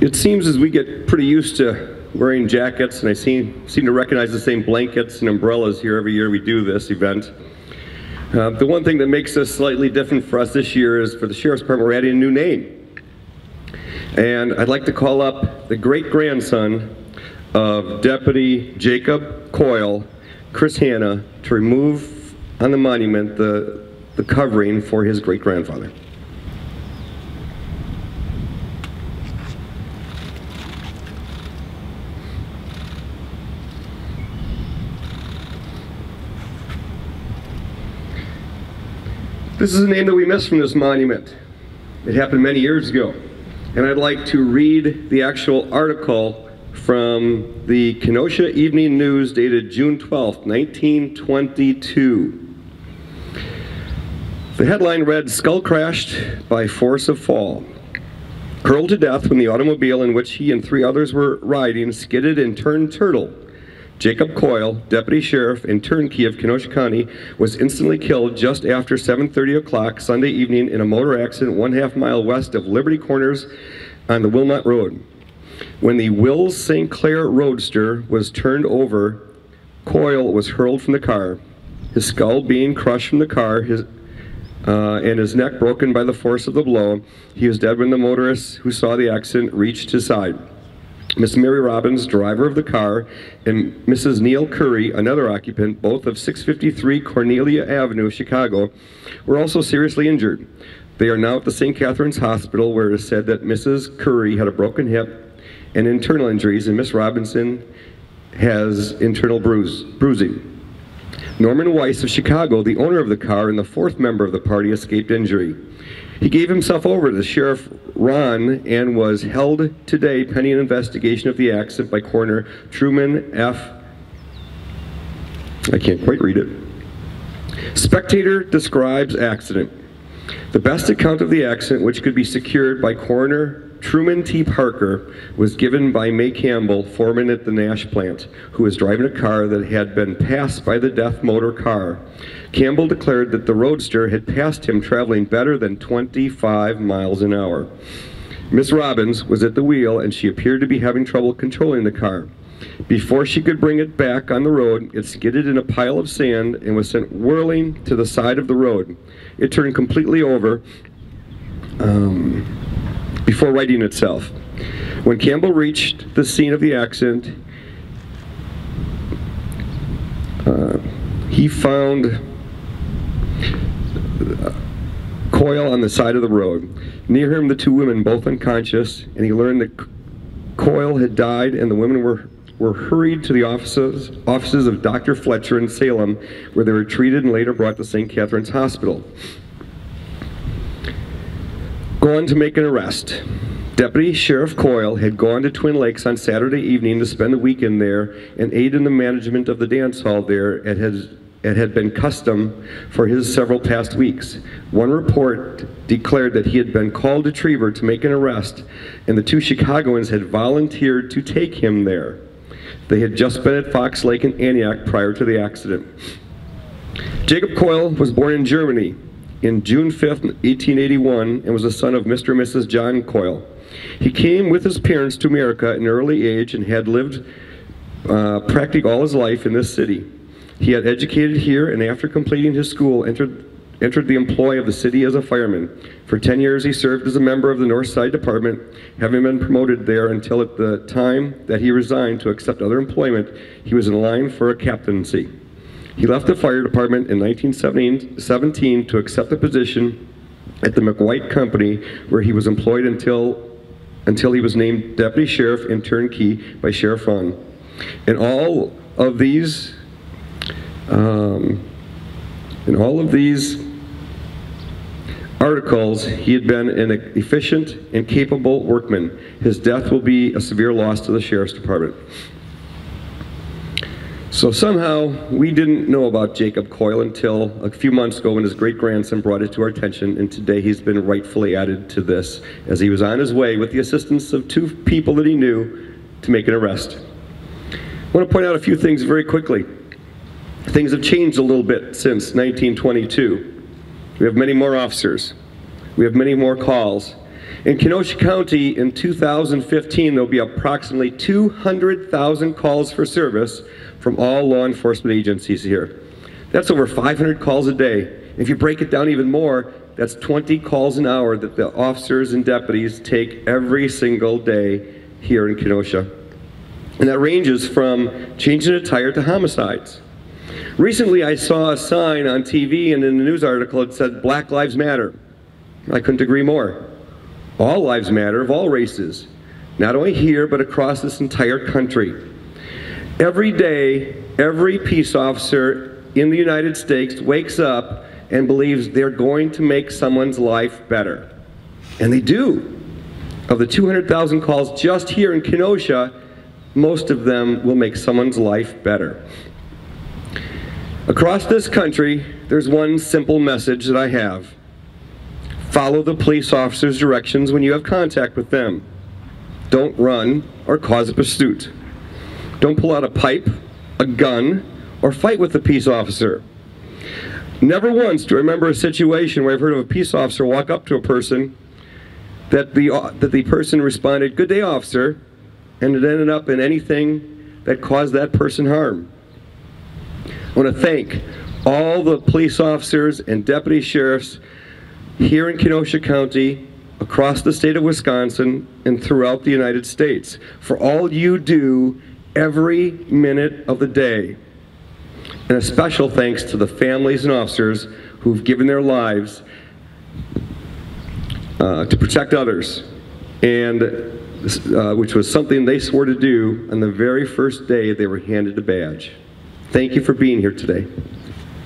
It seems as we get pretty used to wearing jackets, and I seem to recognize the same blankets and umbrellas here every year we do this event. The one thing that makes this slightly different for us this year is for the Sheriff's Department, we're adding a new name. And I'd like to call up the great-grandson of Deputy Jacob Coyle, Chris Hanna, to remove on the monument the covering for his great-grandfather. This is a name that we missed from this monument. It happened many years ago. And I'd like to read the actual article from the Kenosha Evening News dated June 12th, 1922. The headline read, "Skull crashed by force of fall. Hurled to death when the automobile in which he and 3 others were riding skidded and turned turtle. Jacob Coyle, Deputy Sheriff and Turnkey of Kenosha County, was instantly killed just after 7:30 o'clock Sunday evening in a motor accident 1/2 mile west of Liberty Corners on the Wilmot Road. When the Wills St. Clair Roadster was turned over, Coyle was hurled from the car, his skull being crushed from the car, and his neck broken by the force of the blow. He was dead when the motorist who saw the accident reached his side. Miss Mary Robbins, driver of the car, and Mrs. Neil Curry, another occupant, both of 653 Cornelia Avenue, Chicago, were also seriously injured. They are now at the St. Catherine's Hospital, where it is said that Mrs. Curry had a broken hip and internal injuries, and Miss Robinson has internal bruising. Norman Weiss of Chicago, the owner of the car and the 4th member of the party, escaped injury. He gave himself over to Sheriff Ron and was held today pending an investigation of the accident by Coroner Truman F. I can't quite read it. Spectator describes accident. The best account of the accident, which could be secured by Coroner Truman T. Parker, was given by May Campbell, foreman at the Nash plant, who was driving a car that had been passed by the death motor car. Campbell declared that the Roadster had passed him traveling better than 25 miles an hour. Miss Robbins was at the wheel, and she appeared to be having trouble controlling the car. Before she could bring it back on the road, it skidded in a pile of sand and was sent whirling to the side of the road. It turned completely over before righting itself. When Campbell reached the scene of the accident, he found Coyle on the side of the road. Near him, the 2 women, both unconscious, and he learned that Coyle had died, and the women were hurried to the offices of Dr. Fletcher in Salem, where they were treated and later brought to St. Catherine's Hospital. Gone to make an arrest. Deputy Sheriff Coyle had gone to Twin Lakes on Saturday evening to spend the weekend there and aid in the management of the dance hall there. It had been custom for his several past weeks. One report declared that he had been called to Trevor to make an arrest, and the 2 Chicagoans had volunteered to take him there. They had just been at Fox Lake and Antioch prior to the accident. Jacob Coyle was born in Germany in June 5th, 1881, and was the son of Mr. and Mrs. John Coyle. He came with his parents to America at an early age and had lived practically all his life in this city. He had educated here, and after completing his school, entered the employ of the city as a fireman. For 10 years he served as a member of the North Side Department, having been promoted there until at the time that he resigned to accept other employment, he was in line for a captaincy. He left the fire department in 1917 to accept a position at the McWhite Company, where he was employed until he was named Deputy Sheriff and Turnkey by Sheriff Ron. In all of these articles, he had been an efficient and capable workman. His death will be a severe loss to the Sheriff's Department. So somehow, we didn't know about Jacob Coyle until a few months ago when his great-grandson brought it to our attention, and today he's been rightfully added to this as he was on his way with the assistance of 2 people that he knew to make an arrest. I want to point out a few things very quickly. Things have changed a little bit since 1922. We have many more officers. We have many more calls. In Kenosha County in 2015, there'll be approximately 200,000 calls for service from all law enforcement agencies here. That's over 500 calls a day. If you break it down even more, that's 20 calls an hour that the officers and deputies take every single day here in Kenosha. And that ranges from changing a tire to homicides. Recently, I saw a sign on TV and in a news article that said, "Black Lives Matter." I couldn't agree more. All lives matter, of all races, not only here, but across this entire country. Every day, every peace officer in the United States wakes up and believes they're going to make someone's life better. And they do. Of the 200,000 calls just here in Kenosha, most of them will make someone's life better. Across this country, there's one simple message that I have. Follow the police officer's directions when you have contact with them. Don't run or cause a pursuit. Don't pull out a pipe, a gun, or fight with the peace officer. Never once do I remember a situation where I've heard of a peace officer walk up to a person that the person responded, "Good day, officer," and it ended up in anything that caused that person harm. I want to thank all the police officers and deputy sheriffs here in Kenosha County, across the state of Wisconsin, and throughout the United States for all you do every minute of the day. And a special thanks to the families and officers who've given their lives to protect others, and which was something they swore to do on the very first day they were handed a badge. Thank you for being here today.